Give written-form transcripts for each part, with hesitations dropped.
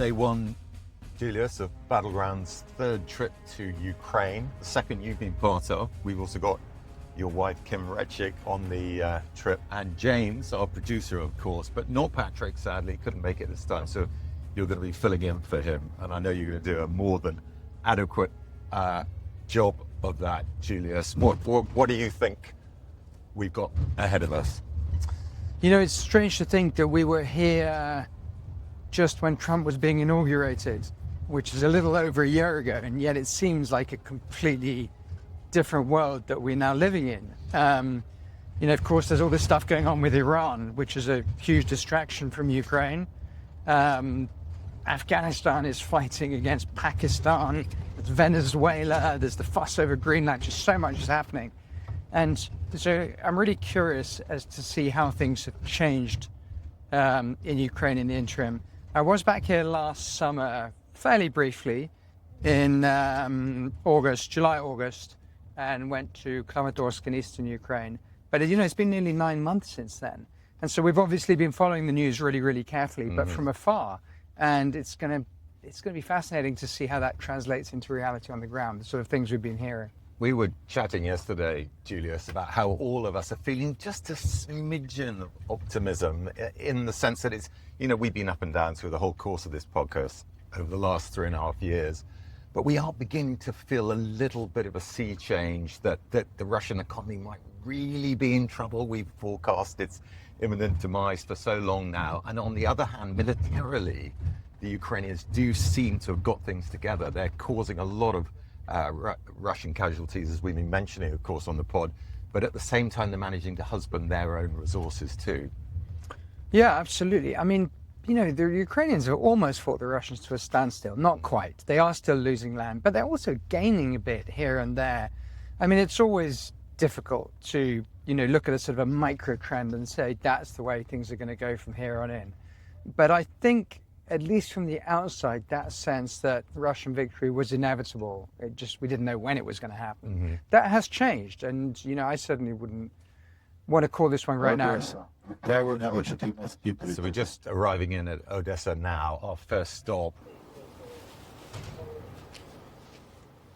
Day one, Julius, of Battleground's third trip to Ukraine, the second you've been part of. We've also got your wife, Kim Retchik, on the trip, and James, our producer, of course, but not Patrick, sadly, couldn't make it this time. So you're going to be filling in for him. And I know you're going to do a more than adequate job of that, Julius. What do you think we've got ahead of us? You know, it's strange to think that we were here just when Trump was being inaugurated, which is a little over a year ago, and yet it seems like a completely different world that we're now living in. You know, of course, there's all this stuff going on with Iran, which is a huge distraction from Ukraine. Afghanistan is fighting against Pakistan. There's Venezuela. There's the fuss over Greenland. Just so much is happening. And so I'm really curious as to see how things have changed in Ukraine in the interim. I was back here last summer, fairly briefly, in July, August, and went to Kramatorsk in eastern Ukraine. But, you know, it's been nearly 9 months since then. And so we've obviously been following the news really, really carefully, but from afar. And it's going to be fascinating to see how that translates into reality on the ground, the sort of things we've been hearing. We were chatting yesterday, Julius, about how all of us are feeling just a smidgen of optimism, in the sense that it's, you know, we've been up and down through the whole course of this podcast over the last 3.5 years, but we are beginning to feel a little bit of a sea change, that the Russian economy might really be in trouble. We've forecast its imminent demise for so long now. And on the other hand, militarily, the Ukrainians do seem to have got things together. They're causing a lot of Russian casualties, as we've been mentioning, of course, on the pod, but at the same time they're managing to husband their own resources too. Yeah, absolutely. I mean, you know, the Ukrainians have almost fought the Russians to a standstill. Not quite. They are still losing land, but they're also gaining a bit here and there. I mean, it's always difficult to, you know, look at a sort of a micro trend and say that's the way things are going to go from here on in. But I think, at least from the outside, that sense that Russian victory was inevitable. We didn't know when it was going to happen. That has changed. And, you know, I certainly wouldn't want to call this one right now. So we're just arriving in at Odesa now, our first stop.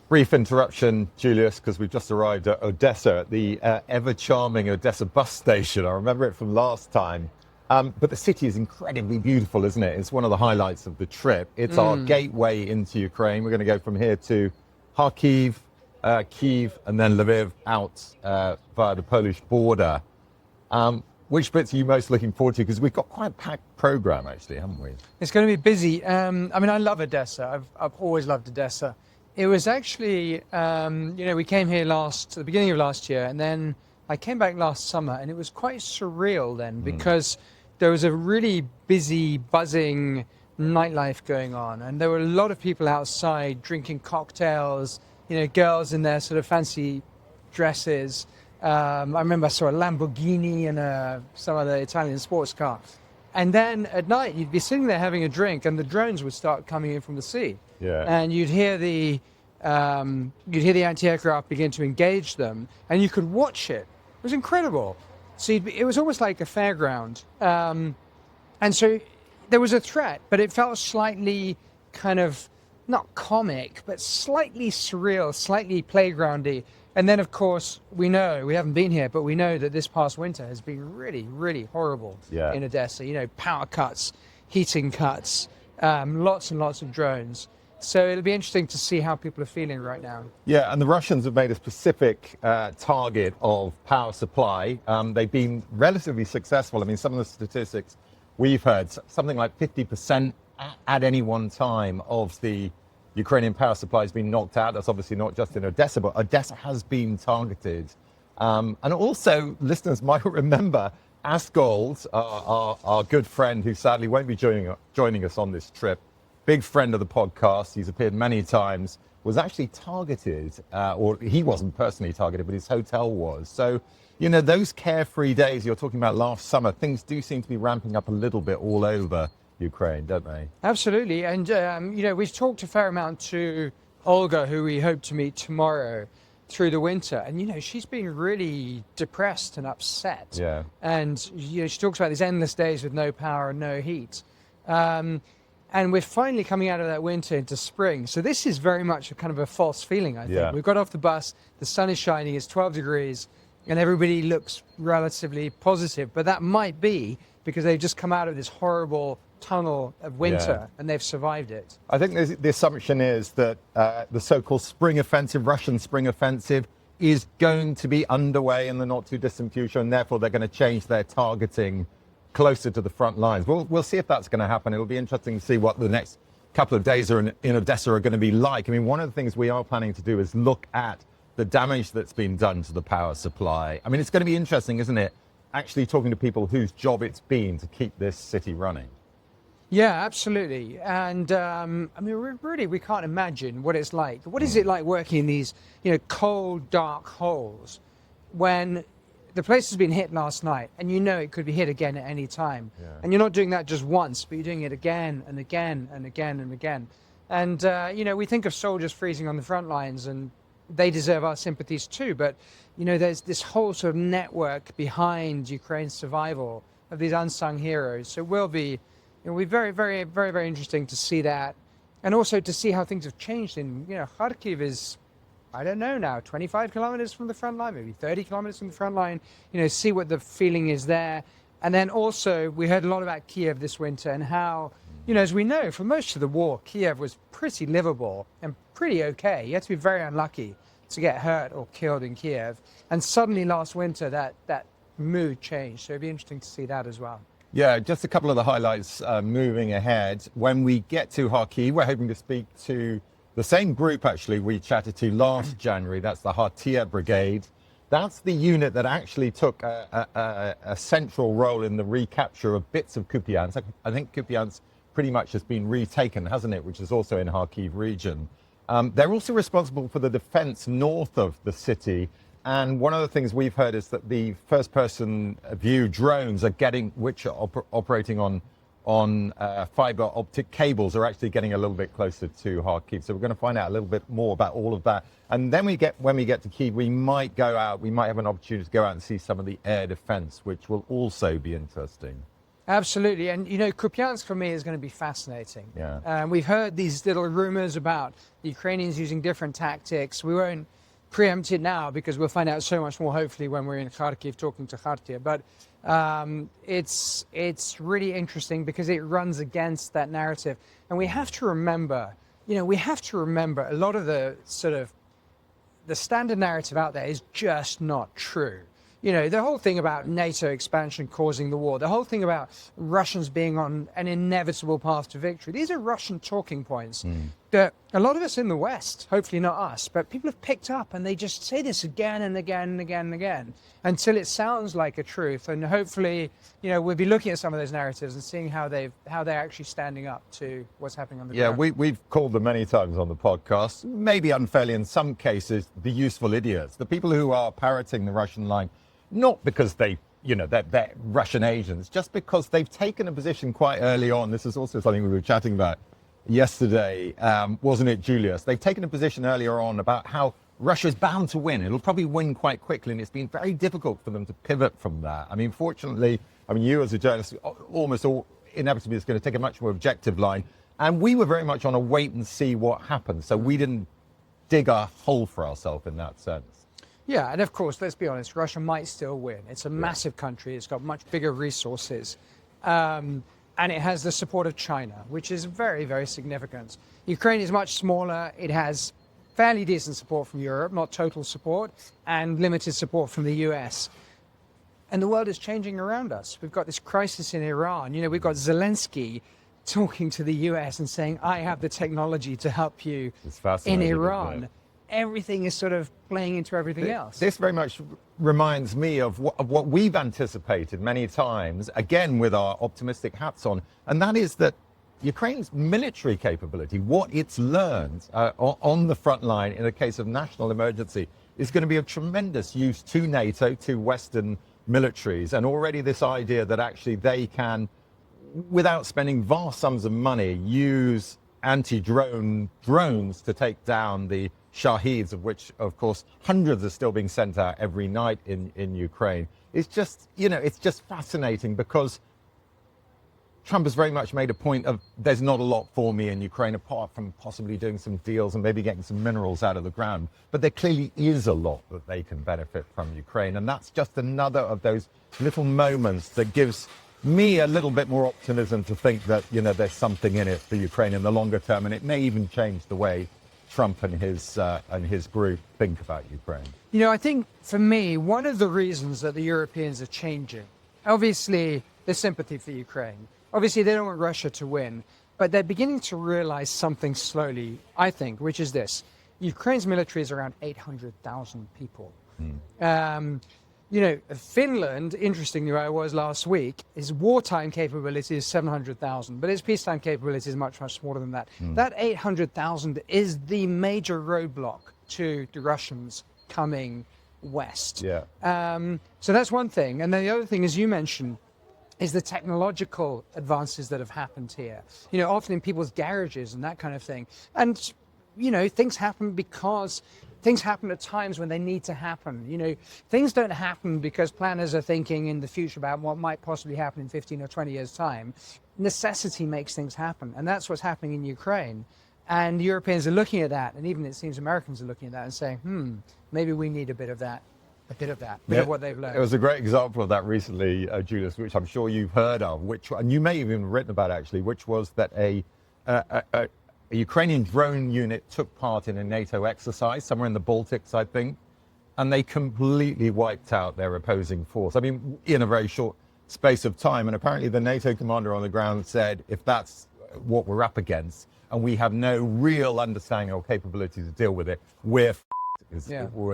Brief interruption, Julius, because we've just arrived at Odesa, at the ever-charming Odesa bus station. I remember it from last time. But the city is incredibly beautiful, isn't it? It's one of the highlights of the trip. It's our gateway into Ukraine. We're going to go from here to Kharkiv, Kyiv, and then Lviv out via the Polish border. Which bits are you most looking forward to? Because we've got quite a packed program, actually, haven't we? It's going to be busy. I mean, I love Odesa. I've always loved Odesa. It was actually, you know, we came here at the beginning of last year, and then I came back last summer, and it was quite surreal then, because there was a really busy, buzzing nightlife going on, and there were a lot of people outside drinking cocktails, you know, girls in their sort of fancy dresses. I remember I saw a Lamborghini and some other Italian sports car. And then at night, you'd be sitting there having a drink, and the drones would start coming in from the sea. Yeah. And you'd hear the anti-aircraft begin to engage them, and you could watch it. It was incredible. So it was almost like a fairground. And so there was a threat, but it felt slightly kind of, not comic, but slightly surreal, slightly playgroundy. And then, of course, we haven't been here, but we know that this past winter has been really, really horrible in Odesa. You know, power cuts, heating cuts, lots and lots of drones. So it'll be interesting to see how people are feeling right now. Yeah, and the Russians have made a specific target of power supply. They've been relatively successful. I mean, some of the statistics we've heard, something like 50% at any one time of the Ukrainian power supply has been knocked out. That's obviously not just in Odesa, but Odesa has been targeted. And also, listeners might remember Askold, our good friend, who sadly won't be joining us on this trip, big friend of the podcast, he's appeared many times, was actually targeted, or he wasn't personally targeted, but his hotel was. So, you know, those carefree days you're talking about last summer, things do seem to be ramping up a little bit all over Ukraine, don't they? Absolutely. And, you know, we've talked a fair amount to Olga, who we hope to meet tomorrow, through the winter. And, you know, she's been really depressed and upset. Yeah. And, you know, she talks about these endless days with no power and no heat. And we're finally coming out of that winter into spring. So this is very much a kind of a false feeling, I think. Yeah. We've got off the bus, the sun is shining, it's 12 degrees, and everybody looks relatively positive. But that might be because they've just come out of this horrible tunnel of winter and they've survived it. I think the assumption is that the so-called spring offensive, Russian spring offensive, is going to be underway in the not too distant future, and therefore they're going to change their targeting closer to the front lines. We'll see if that's going to happen. It'll be interesting to see what the next couple of days in Odesa are going to be like. I mean, one of the things we are planning to do is look at the damage that's been done to the power supply. I mean, it's going to be interesting, isn't it, actually talking to people whose job it's been to keep this city running. Yeah, absolutely. And I mean, we can't imagine what it's like. What is it like working in these, cold, dark holes when the place has been hit last night and it could be hit again at any time. Yeah. And you're not doing that just once, but you're doing it again and again and again and again. And, we think of soldiers freezing on the front lines, and they deserve our sympathies too. But, there's this whole sort of network behind Ukraine's survival of these unsung heroes. So it'll be very, very, very, very interesting to see that. And also to see how things have changed in, Kharkiv is, I don't know now, 25 kilometers from the front line, maybe 30 kilometers from the front line, see what the feeling is there. And then also, we heard a lot about Kiev this winter and how, as we know, for most of the war, Kiev was pretty livable and pretty okay. You had to be very unlucky to get hurt or killed in Kiev. And suddenly last winter, that mood changed. So it'd be interesting to see that as well. Yeah, just a couple of the highlights moving ahead. When we get to Kharkiv, we're hoping to speak to the same group, actually, we chatted to last January. That's the Hartia Brigade. That's the unit that actually took a central role in the recapture of bits of Kupiansk. I think Kupiansk pretty much has been retaken, hasn't it, which is also in Kharkiv region. They're also responsible for the defense north of the city. And one of the things we've heard is that the first-person view drones which are operating on fiber optic cables, are actually getting a little bit closer to Kharkiv. So we're going to find out a little bit more about all of that. And then when we get to Kyiv, we might have an opportunity to go out and see some of the air defense, which will also be interesting. Absolutely. And, Kupiansk for me is going to be fascinating. Yeah. We've heard these little rumors about the Ukrainians using different tactics. We won't preempt it now because we'll find out so much more, hopefully, when we're in Kharkiv talking to Khartia. But it's really interesting because it runs against that narrative. And we have to remember, a lot of the sort of the standard narrative out there is just not true. The whole thing about NATO expansion causing the war, the whole thing about Russians being on an inevitable path to victory, these are Russian talking points that a lot of us in the West, hopefully not us, but people have picked up, and they just say this again and again and again and again until it sounds like a truth. And hopefully, we'll be looking at some of those narratives and seeing how they're actually standing up to what's happening on the ground. Yeah, we've called them many times on the podcast, maybe unfairly in some cases, the useful idiots, the people who are parroting the Russian line, not because they're Russian agents, just because they've taken a position quite early on. This is also something we were chatting about yesterday, wasn't it, Julius? They've taken a position earlier on about how Russia's bound to win. It'll probably win quite quickly, and it's been very difficult for them to pivot from that. I mean, fortunately, you as a journalist, inevitably, it's going to take a much more objective line. And we were very much on a wait and see what happened. So we didn't dig a hole for ourselves in that sense. Yeah, and of course, let's be honest, Russia might still win. It's a massive country. It's got much bigger resources. And it has the support of China, which is very, very significant. Ukraine is much smaller. It has fairly decent support from Europe, not total support, and limited support from the US. And the world is changing around us. We've got this crisis in Iran. We've got Zelensky talking to the US and saying, I have the technology to help you in Iran. Everything is sort of playing into everything else. This very much reminds me of what we've anticipated many times, again with our optimistic hats on, and that is that Ukraine's military capability, what it's learned on the front line in a case of national emergency, is going to be of tremendous use to NATO, to Western militaries, and already this idea that actually they can, without spending vast sums of money, use anti-drone drones to take down the Shaheeds, of which, of course, hundreds are still being sent out every night in Ukraine. It's just, it's just fascinating because Trump has very much made a point of there's not a lot for me in Ukraine apart from possibly doing some deals and maybe getting some minerals out of the ground. But there clearly is a lot that they can benefit from Ukraine. And that's just another of those little moments that gives me a little bit more optimism to think that, there's something in it for Ukraine in the longer term. And it may even change the way Trump and his group think about Ukraine. I think for me, one of the reasons that the Europeans are changing, obviously, the sympathy for Ukraine. Obviously, they don't want Russia to win, but they're beginning to realize something slowly, I think, which is this. Ukraine's military is around 800,000 people. Finland, interestingly, where I was last week, its wartime capability is 700,000, but its peacetime capability is much, much smaller than that. That 800,000 is the major roadblock to the Russians coming west. Yeah. So that's one thing. And then the other thing, as you mentioned, is the technological advances that have happened here. Often in people's garages and that kind of thing. And, things happen because things happen at times when they need to happen. Things don't happen because planners are thinking in the future about what might possibly happen in 15 or 20 years' time. Necessity makes things happen. And that's what's happening in Ukraine. And Europeans are looking at that. And even it seems Americans are looking at that and saying, maybe we need a bit of what they've learned. It was a great example of that recently, Julius, which I'm sure you've heard of, and you may have even written about actually, which was that a Ukrainian drone unit took part in a NATO exercise somewhere in the Baltics, I think, and they completely wiped out their opposing force. I mean, in a very short space of time. And apparently the NATO commander on the ground said, if that's what we're up against, and we have no real understanding or capability to deal with it, were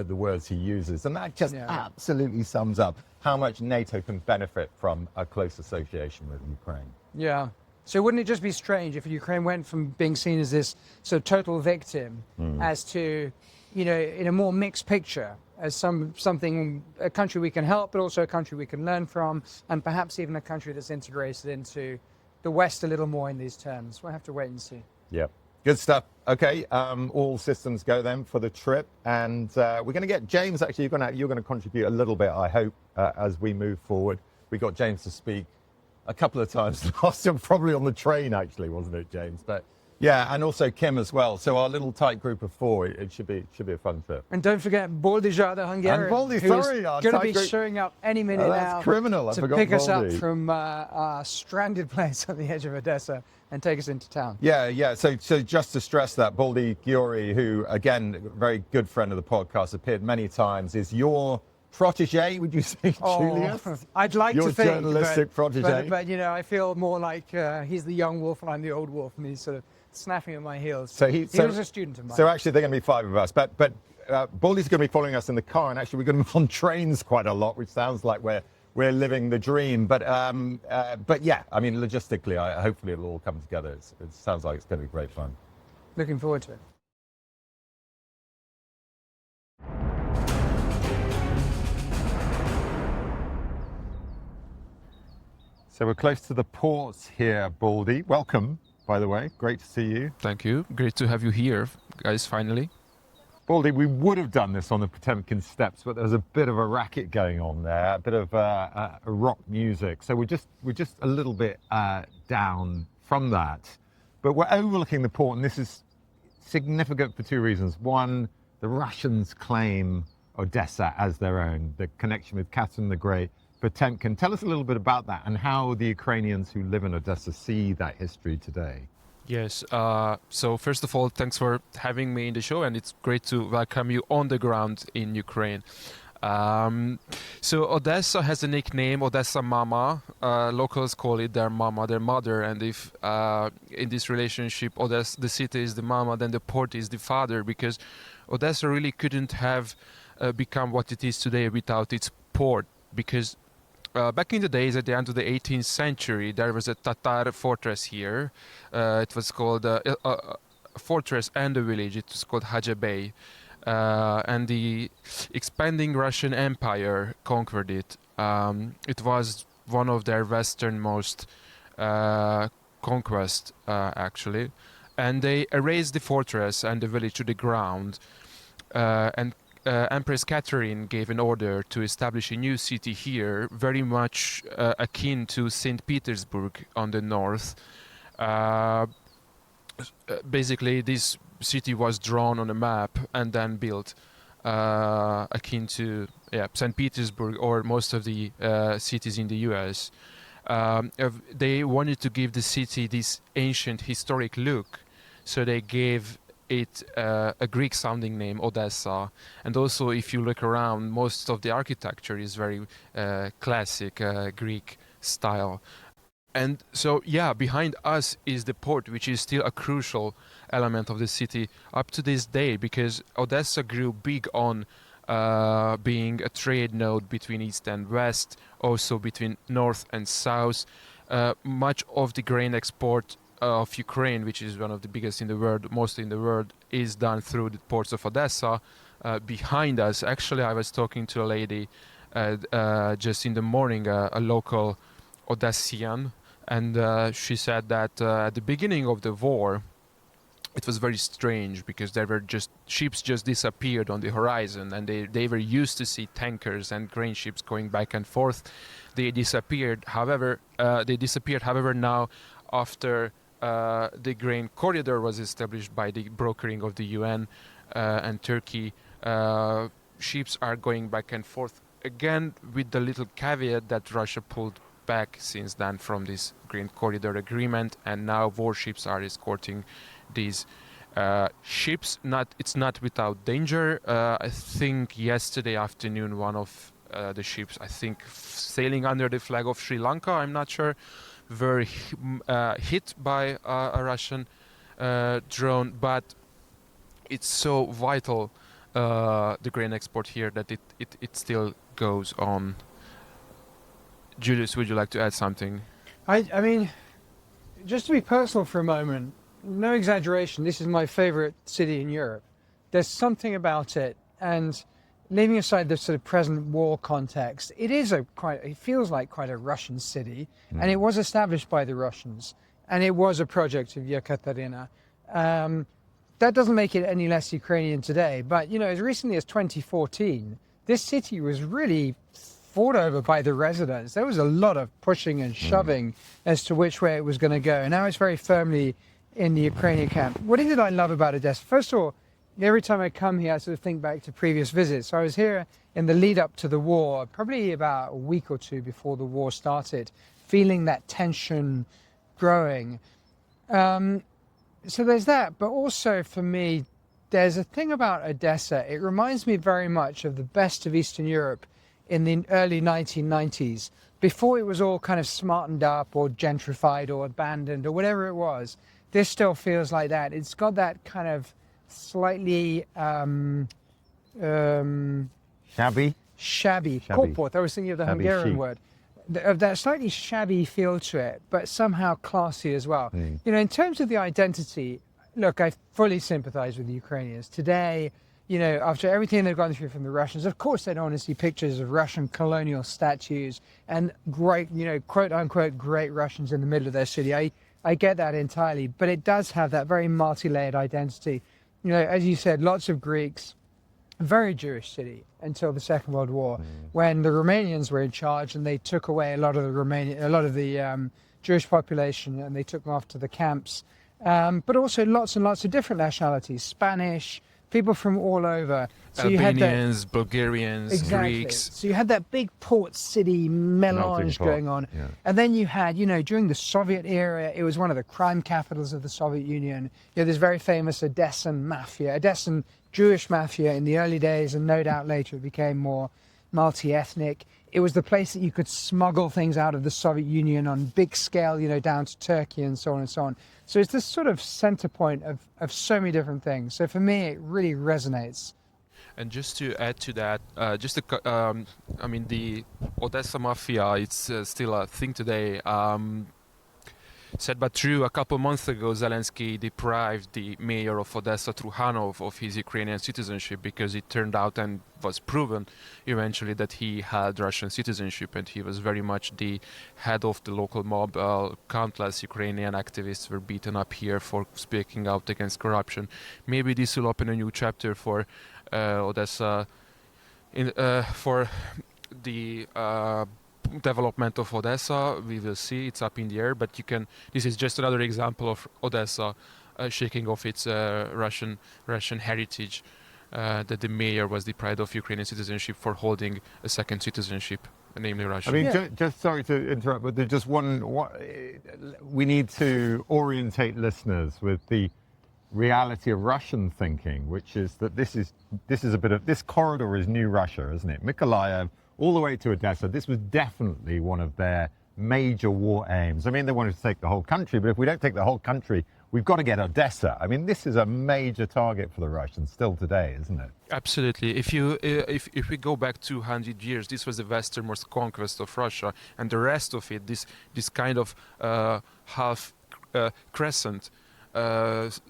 the words he uses. And that just absolutely sums up how much NATO can benefit from a close association with Ukraine. Yeah. So wouldn't it just be strange if Ukraine went from being seen as this sort of total victim as to, in a more mixed picture, as a country we can help, but also a country we can learn from, and perhaps even a country that's integrated into the West a little more in these terms? We'll have to wait and see. Yeah. Good stuff. Okay, all systems go then for the trip, and we're going to get James. Actually, you're going to contribute a little bit, I hope, as we move forward. We got James to speak a couple of times last time, probably on the train, actually, wasn't it, James? But yeah, and also Kim as well. So our little tight group of four, it should be a fun trip. And don't forget Boldizsar the Hungarian, who's going to be showing up any minute now. Criminal. To pick us up from our stranded place on the edge of Odesa and take us into town. Yeah. So just to stress that, Boldizsar Gyori, who, again, a very good friend of the podcast, appeared many times, is your protege, would you say, Julius? I'd like your to think. Your journalistic protege. But I feel more like he's the young wolf and I'm the old wolf, and he's sort of snapping at my heels. So he was a student of mine. So actually, there are going to be five of us. But Baldy's going to be following us in the car, and actually, we're going to be on trains quite a lot, which sounds like we're living the dream. But yeah, I mean, logistically, hopefully it'll all come together. It sounds like it's going to be great fun. Looking forward to it. So we're close to the ports here, Baldy. Welcome, by the way. Great to see you. Thank you. Great to have you here, guys, finally. Baldy, we would have done this on the Potemkin steps, but there was a bit of a racket going on there, a bit of rock music. So we're just a little bit down from that. But we're overlooking the port, and this is significant for two reasons. One, the Russians claim Odesa as their own, the connection with Catherine the Great. Potemkin. Tell us a little bit about that and how the Ukrainians who live in Odesa see that history today. Yes. So first of all, thanks for having me in the show, and it's great to welcome you on the ground in Ukraine. So Odesa has a nickname, Odesa Mama. Locals call it their mama, their mother. And if in this relationship, Odesa, the city is the mama, then the port is the father, because Odesa really couldn't have become what it is today without its port, because back in the days, at the end of the 18th century, there was a Tatar fortress here. It was called a fortress and a village. It was called Hajabey. And the expanding Russian Empire conquered it. It was one of their westernmost conquests, actually. And they erased the fortress and the village to the ground and Empress Catherine gave an order to establish a new city here, very much akin to St. Petersburg on the north. Basically, this city was drawn on a map and then built, akin to St. Petersburg or most of the cities in the US. They wanted to give the city this ancient historic look, so they gave it a Greek-sounding name, Odesa. And also, if you look around, most of the architecture is very classic Greek style. And so, behind us is the port, which is still a crucial element of the city up to this day, because Odessa grew big on being a trade node between east and west, also between north and south. Much of the grain export of Ukraine, which is one of the biggest in the world, mostly in the world, is done through the ports of Odessa. Behind us, actually, I was talking to a lady just in the morning, a local Odessian, and she said that at the beginning of the war, it was very strange because there were just ships just disappeared on the horizon, and they were used to see tankers and grain ships going back and forth. They disappeared. However, now after the grain corridor was established by the brokering of the UN and Turkey, ships are going back and forth again, with the little caveat that Russia pulled back since then from this grain corridor agreement, and now warships are escorting these ships. It's not without danger. I think yesterday afternoon one of the ships, I think sailing under the flag of Sri Lanka, I'm not sure, were hit by a Russian drone. But it's so vital, the grain export here, that it still goes on. Julius, would you like to add something? I mean, just to be personal for a moment, no exaggeration, this is my favorite city in Europe. There's something about it, and leaving aside the sort of present war context, it feels like quite a Russian city, and it was established by the Russians, and it was a project of Katerina. That doesn't make it any less Ukrainian today, but as recently as 2014, this city was really fought over by the residents. There was a lot of pushing and shoving as to which way it was going to go, and now it's very firmly in the Ukrainian camp. What is it I love about Odessa? First of all, every time I come here, I sort of think back to previous visits. So I was here in the lead up to the war, probably about a week or two before the war started, feeling that tension growing. So there's that, but also for me, there's a thing about Odessa. It reminds me very much of the best of Eastern Europe in the early 1990s, before it was all kind of smartened up or gentrified or abandoned or whatever it was. This still feels like that. It's got that kind of slightly Shabby. Korpot, I was thinking of the Hungarian word. Of that slightly shabby feel to it, but somehow classy as well. In terms of the identity, look, I fully sympathize with the Ukrainians. Today, after everything they've gone through from the Russians, of course they don't want to see pictures of Russian colonial statues and great, quote unquote, great Russians in the middle of their city. I get that entirely, but it does have that very multi-layered identity. As you said, lots of Greeks, a very Jewish city until the Second World War, when the Romanians were in charge and they took away a lot of the Jewish population, and they took them off to the camps. But also lots and lots of different nationalities, Spanish, people from all over. So Albanians, Bulgarians, Greeks. So you had that big port city melange going on. Yeah. And then you had, during the Soviet era, it was one of the crime capitals of the Soviet Union. This very famous Odessan Jewish mafia in the early days, and no doubt later it became more multi-ethnic. It was the place that you could smuggle things out of the Soviet Union on big scale, down to Turkey and so on and so on. So it's this sort of center point of so many different things. So for me, it really resonates. And just to add to that, the Odessa Mafia, it's still a thing today. Sad but true. A couple months ago, Zelensky deprived the mayor of Odessa, Trukhanov, of his Ukrainian citizenship because it turned out and was proven eventually that he had Russian citizenship, and he was very much the head of the local mob. Countless Ukrainian activists were beaten up here for speaking out against corruption. Maybe this will open a new chapter for Odessa, for the development of Odessa. We will see. It's up in the air, but this is just another example of Odessa shaking off its Russian heritage, that the mayor was deprived of Ukrainian citizenship for holding a second citizenship, namely Russian. I mean, just sorry to interrupt, but there's just we need to orientate listeners with the reality of Russian thinking, which is that this corridor is new Russia, isn't it? Mykolaiv all the way to Odessa. This was definitely one of their major war aims. I mean, they wanted to take the whole country, but if we don't take the whole country, we've got to get Odessa. I mean, this is a major target for the Russians still today, isn't it? Absolutely. If we go back 200 years, this was the westernmost conquest of Russia, and the rest of it, this kind of half crescent,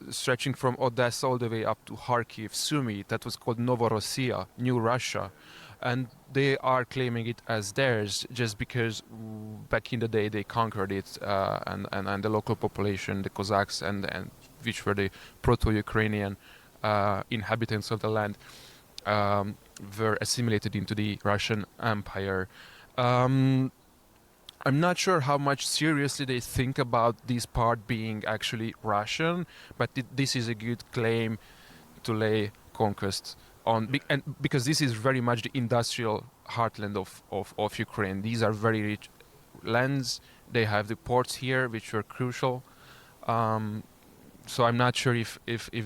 stretching from Odessa all the way up to Kharkiv, Sumy, that was called Novorossiya, New Russia. And they are claiming it as theirs just because back in the day they conquered it, and the local population, the Cossacks, and which were the proto-Ukrainian inhabitants of the land, were assimilated into the Russian Empire. I'm not sure how much seriously they think about this part being actually Russian, but this is a good claim to lay conquest on, and because this is very much the industrial heartland of Ukraine. These are very rich lands. They have the ports here, which were crucial. So I'm not sure if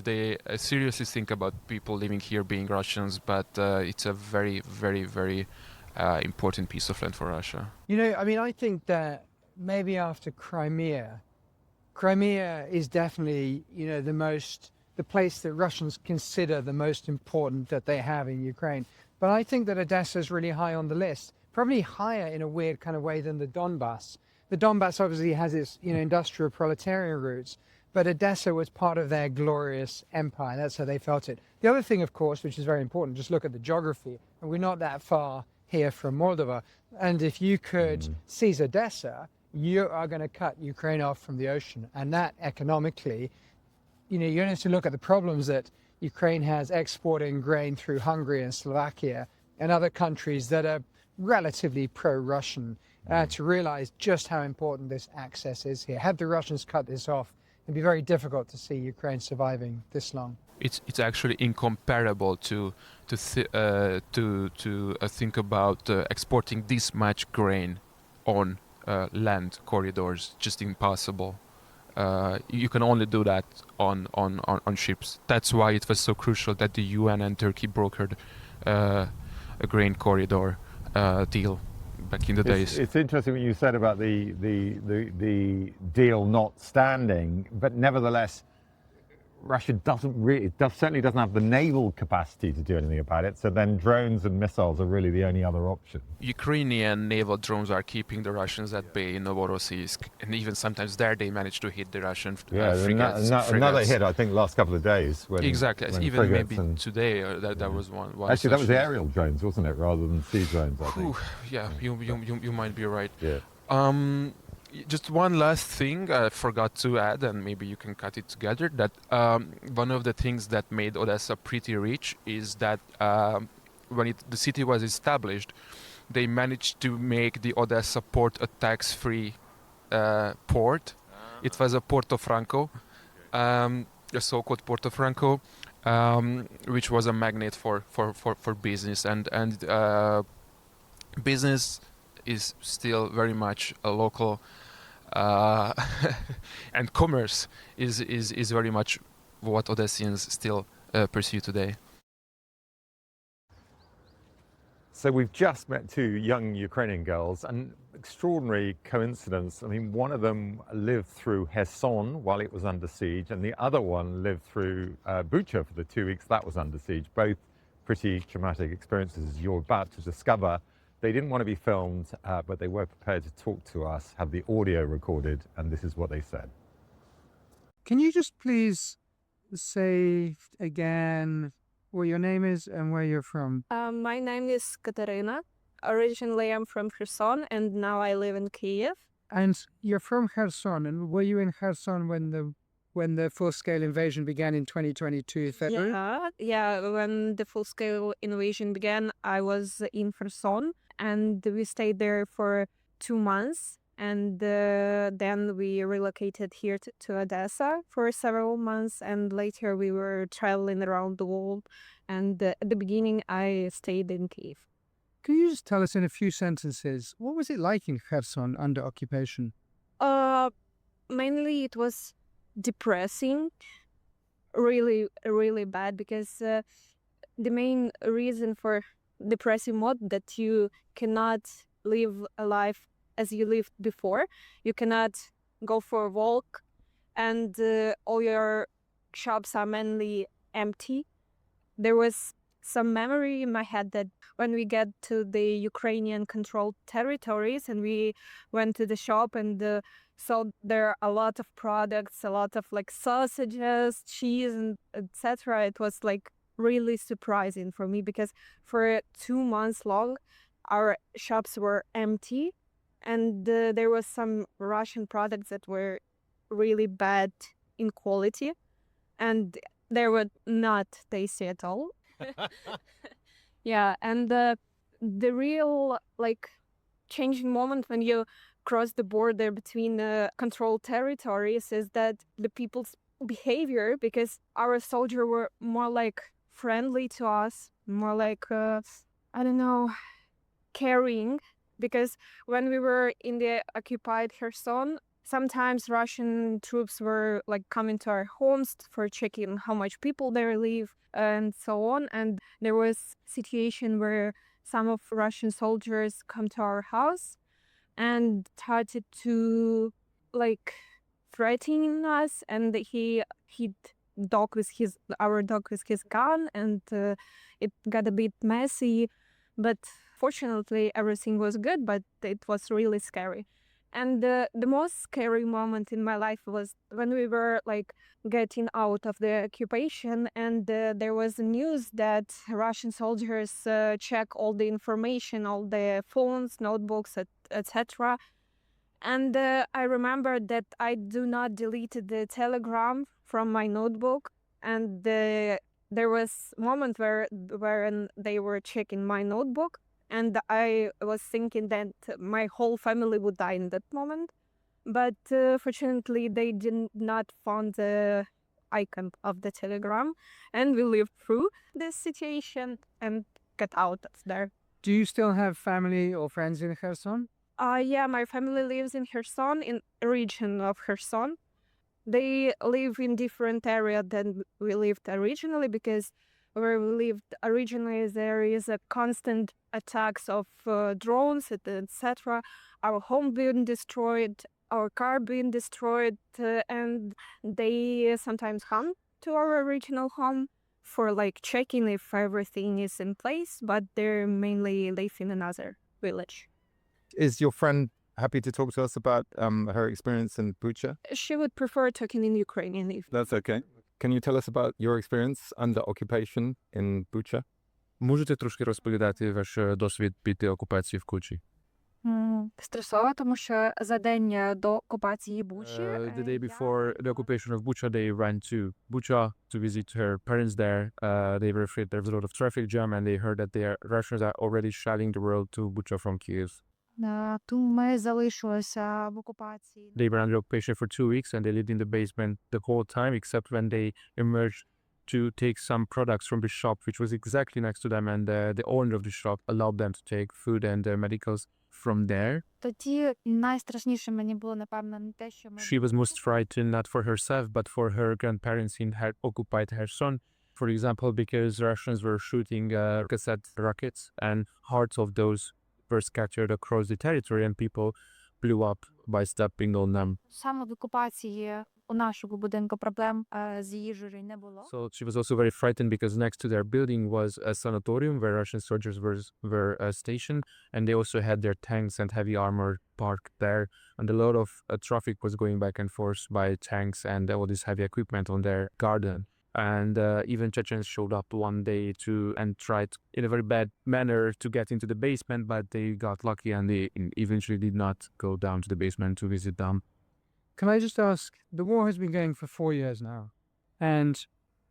they seriously think about people living here being Russians, but it's a very, very, very important piece of land for Russia. You know, I mean, I think that maybe after Crimea is definitely, you know, the place that Russians consider the most important that they have in Ukraine. But I think that Odessa is really high on the list, probably higher in a weird kind of way than the Donbass. The Donbass obviously has its, you know, industrial proletarian roots, but Odessa was part of their glorious empire. That's how they felt it. The other thing, of course, which is very important, just look at the geography, and we're not that far here from Moldova. And if you could seize Odessa, you are going to cut Ukraine off from the ocean, and that economically, you know, you don't have to look at the problems that Ukraine has exporting grain through Hungary and Slovakia and other countries that are relatively pro-Russian to realize just how important this access is here. Had the Russians cut this off, it'd be very difficult to see Ukraine surviving this long. It's actually incomparable to think about exporting this much grain on land corridors. Just impossible. You can only do that on ships. That's why it was so crucial that the UN and Turkey brokered a grain corridor deal back in the days. It's interesting what you said about the deal not standing, but nevertheless, Russia certainly doesn't have the naval capacity to do anything about it. So then drones and missiles are really the only other option. Ukrainian naval drones are keeping the Russians at bay in Novorossiysk, and even sometimes there they manage to hit the Russian frigates. Another hit, I think, last couple of days. Exactly, even maybe today. That was one. Actually, that was aerial drones, wasn't it, rather than sea drones? I think. Yeah, you might be right. Yeah. Just one last thing I forgot to add, and maybe you can cut it together, that one of the things that made Odessa pretty rich is that when the city was established, they managed to make the Odessa port a tax-free port. It was a Porto Franco, a so-called Porto Franco, which was a magnet for business, and business is still very much a local, and commerce is very much what Odessians still pursue today. So we've just met two young Ukrainian girls, an extraordinary coincidence. I mean, one of them lived through Kherson while it was under siege, and the other one lived through Bucha for the 2 weeks that was under siege. Both pretty traumatic experiences, as you're about to discover. They didn't want to be filmed, but they were prepared to talk to us, have the audio recorded, and this is what they said. Can you just please say again what your name is and where you're from? My name is Katerina. Originally, I'm from Kherson, and now I live in Kiev. And you're from Kherson, and were you in Kherson when the full-scale invasion began in 2022 February? Yeah. When the full-scale invasion began, I was in Kherson, and we stayed there for 2 months. And then we relocated here to Odesa for several months, and later we were traveling around the world. And at the beginning, I stayed in Kiev. Can you just tell us in a few sentences, what was it like in Kherson under occupation? Mainly it was depressing, really, really bad, because the main reason for depressing mode that you cannot live a life as you lived before. You cannot go for a walk, and all your shops are mainly empty. There was some memory in my head that when we get to the Ukrainian controlled territories and we went to the shop and saw there are a lot of products, a lot of like sausages, cheese, and etc. It was like really surprising for me, because for 2 months long, our shops were empty, and there was some Russian products that were really bad in quality, and they were not tasty at all. Yeah, and the real like changing moment when you cross the border between controlled territories is that the people's behavior, because our soldiers were more like friendly to us, more like I don't know, caring, because when we were in the occupied Kherson, sometimes Russian troops were like coming to our homes for checking how much people there live and so on. And there was situation where some of Russian soldiers come to our house and started to like threatening us, and he hit our dog with his gun, and it got a bit messy. But fortunately, everything was good, but it was really scary. And the most scary moment in my life was when we were like getting out of the occupation, and there was news that Russian soldiers check all the information, all the phones, notebooks, etc. And I remember that I do not delete the telegram from my notebook, and there was a moment where they were checking my notebook. And I was thinking that my whole family would die in that moment. But fortunately, they did not find the icon of the telegram. And we lived through this situation and got out of there. Do you still have family or friends in Kherson? Yeah, my family lives in Kherson, in a region of Kherson. They live in different area than we lived originally, because where we lived originally, there is a constant attacks of drones, etc. Our home being destroyed, our car being destroyed, and they sometimes come to our original home for like checking if everything is in place, but they're mainly live in another village. Is your friend happy to talk to us about her experience in Bucha? She would prefer talking in Ukrainian if That's okay. Can you tell us about your experience under occupation in Bucha? Можете трошки розповідати ваш досвід під окупацією в Бучі? Стресово, тому що за день до окупації Бучі The day before the occupation of Bucha, they ran to Bucha to visit her parents there. They were afraid there was a lot of traffic jam, and they heard that the Russians are already shelling the road to Bucha from Kiev. то ми залишилися в окупації. They were under occupation for 2 weeks, and they lived in the basement the whole time, except when they emerged to take some products from the shop, which was exactly next to them, and the owner of the shop allowed them to take food and medicals from there. Тоді найстрашніше мені було, напевно, не те, що ми... She was most frightened not for herself, but for her grandparents in occupied Kherson, for example, because Russians were shooting cassette rockets, and hearts of those were scattered across the territory, and people blew up by stepping on them. Саме в окупації у нашого будинку проблем з їжею не було. So she was also very frightened because next to their building was a sanatorium where Russian soldiers were stationed, and they also had their tanks and heavy armor parked there, and a lot of traffic was going back and forth by tanks and all this heavy equipment on their garden. And even Chechens showed up one day and tried in a very bad manner to get into the basement, but they got lucky and they eventually did not go down to the basement to visit them. Can I just ask, the war has been going for 4 years now, and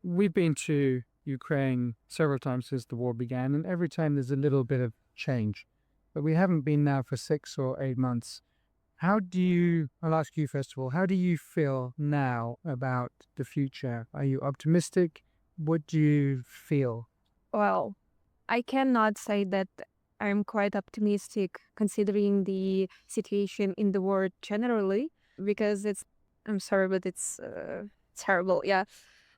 we've been to Ukraine several times since the war began, and every time there's a little bit of change. But we haven't been now for 6 or 8 months. I'll ask you first of all, how do you feel now about the future? Are you optimistic? What do you feel? Well, I cannot say that I'm quite optimistic considering the situation in the world generally, because I'm sorry, but it's terrible. Yeah.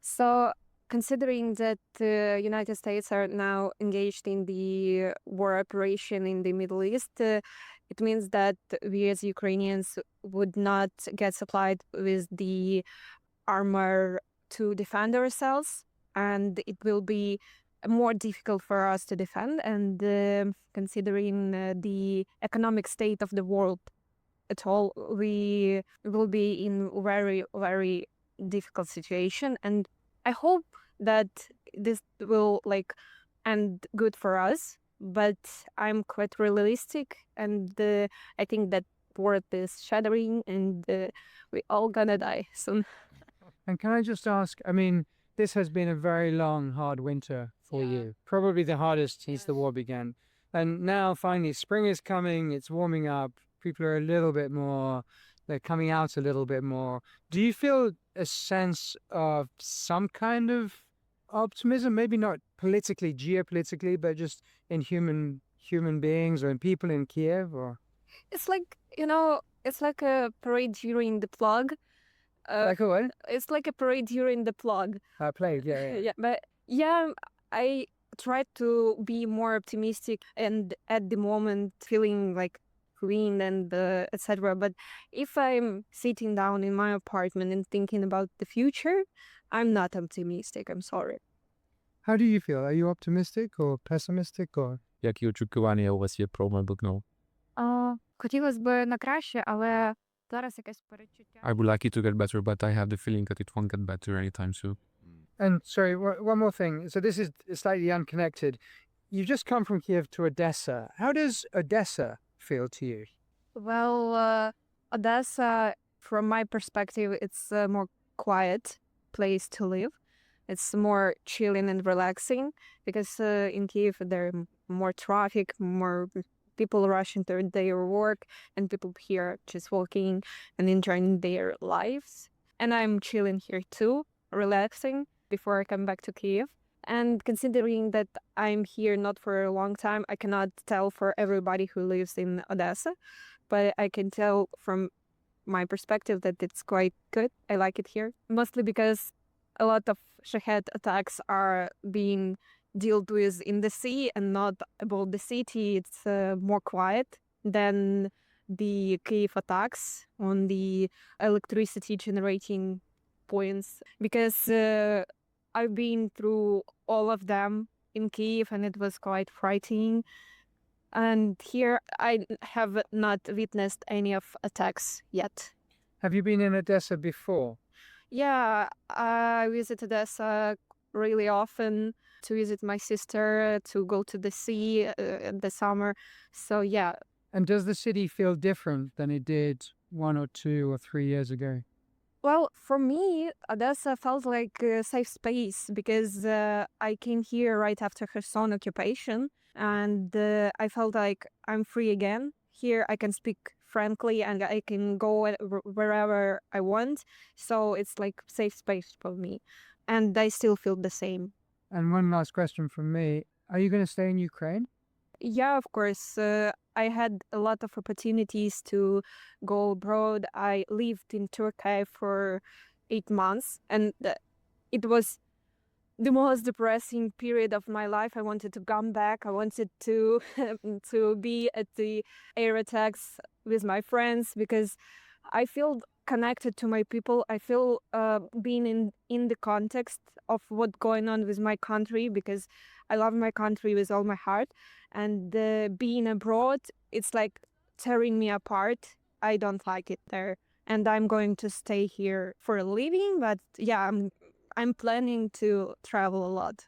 So considering that the United States are now engaged in the war operation in the Middle East, it means that we as Ukrainians would not get supplied with the armor to defend ourselves, and it will be more difficult for us to defend. And considering the economic state of the world at all, we will be in very, very difficult situation. And I hope that this will end good for us, but I'm quite realistic, and I think that world is shattering, and we all gonna die soon. And can I just ask, I mean, this has been a very long, hard winter for you. Probably the hardest since the war began. And now finally spring is coming, it's warming up, people are a little bit more, they're coming out a little bit more. Do you feel a sense of some kind of optimism, maybe not politically, geopolitically, but just in human beings or in people in Kiev? Or It's like, it's like a parade during the plague. like a what? It's like a parade during the plague. Plague, yeah. Yeah, but yeah, I try to be more optimistic, and at the moment feeling like clean and etc. But if I'm sitting down in my apartment and thinking about the future, I'm not optimistic. I'm sorry. How do you feel? Are you optimistic or pessimistic or? Jakie oczekiwania u was je pro майбутнього? Хотілося б на краще, але зараз якесь передчуття. I would like it to get better, but I have the feeling that it won't get better anytime soon. And sorry, one more thing. So this is slightly unconnected. You've just come from Kiev to Odessa. How does Odessa feel to you? Well, Odessa, from my perspective, it's a more quiet place to live. It's more chilling and relaxing, because in Kiev there are more traffic, more people rushing to their work, and people here just walking and enjoying their lives. And I'm chilling here too, relaxing before I come back to Kiev. And considering that I'm here not for a long time, I cannot tell for everybody who lives in Odessa, but I can tell from my perspective that it's quite good. I like it here, mostly because a lot of Shahed attacks are being dealt with in the sea and not about the city. It's more quiet than the Kyiv attacks on the electricity generating points, because I've been through all of them in Kyiv, and it was quite frightening. And here I have not witnessed any of attacks yet. Have you been in Odessa before? Yeah, I visit Odessa really often to visit my sister, to go to the sea in the summer. So yeah. And does the city feel different than it did 1 or 2 or 3 years ago? Well, for me, Odessa felt like a safe space, because I came here right after Kherson occupation, and I felt like I'm free again. Here I can speak frankly, and I can go wherever I want. So it's like safe space for me, and I still feel the same. And one last question from me. Are you going to stay in Ukraine? Yeah, of course. I had a lot of opportunities to go abroad. I lived in Turkey for 8 months, and it was the most depressing period of my life. I wanted to come back. I wanted to be at the air attacks with my friends, because I feel connected to my people. I feel being in the context of what's going on with my country, because I love my country with all my heart. And being abroad, it's like tearing me apart. I don't like it there, and I'm going to stay here for a living. But yeah, I'm planning to travel a lot.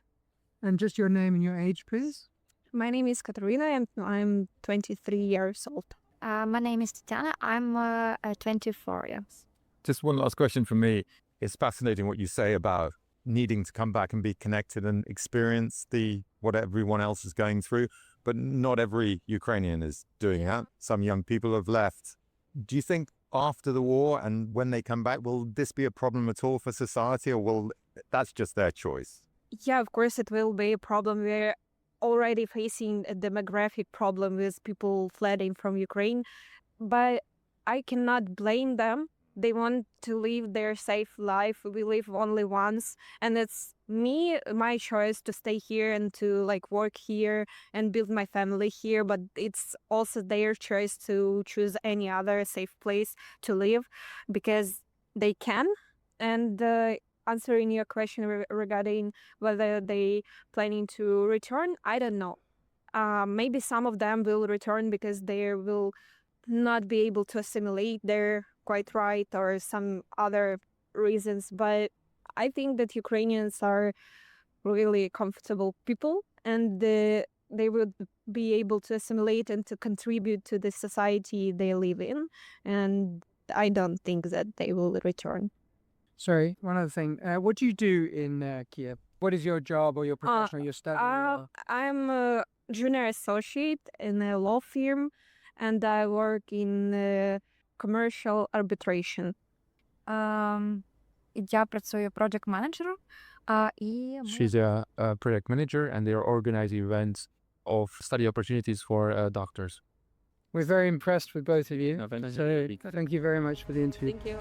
And just your name and your age, please. My name is Katerina, and I'm 23 years old. My name is Tatyana. I'm 24 years. Just one last question from me. It's fascinating what you say about needing to come back and be connected and experience what everyone else is going through, but not every Ukrainian is doing that. Some young people have left. Do you think after the war and when they come back, will this be a problem at all for society, or that's just their choice? Yeah, of course it will be a problem. We're already facing a demographic problem with people fleeing from Ukraine, but I cannot blame them. They want to live their safe life. We live only once, and it's my choice to stay here and to like work here and build my family here, but it's also their choice to choose any other safe place to live, because they can. And answering your question regarding whether they planning to return, I don't know. Maybe some of them will return because they will not be able to assimilate there quite right, or some other reasons. But I think that Ukrainians are really comfortable people, and they would be able to assimilate and to contribute to the society they live in. And I don't think that they will return. Sorry, one other thing. What do you do in Kiev? What is your job or your profession or your study? I'm a junior associate in a law firm, and I work in commercial arbitration. Я працюю project manager, і She's a project manager, and they are organizing events of study opportunities for doctors. We're very impressed with both of you. No, thank you. So thank you very much for the interview. Thank you.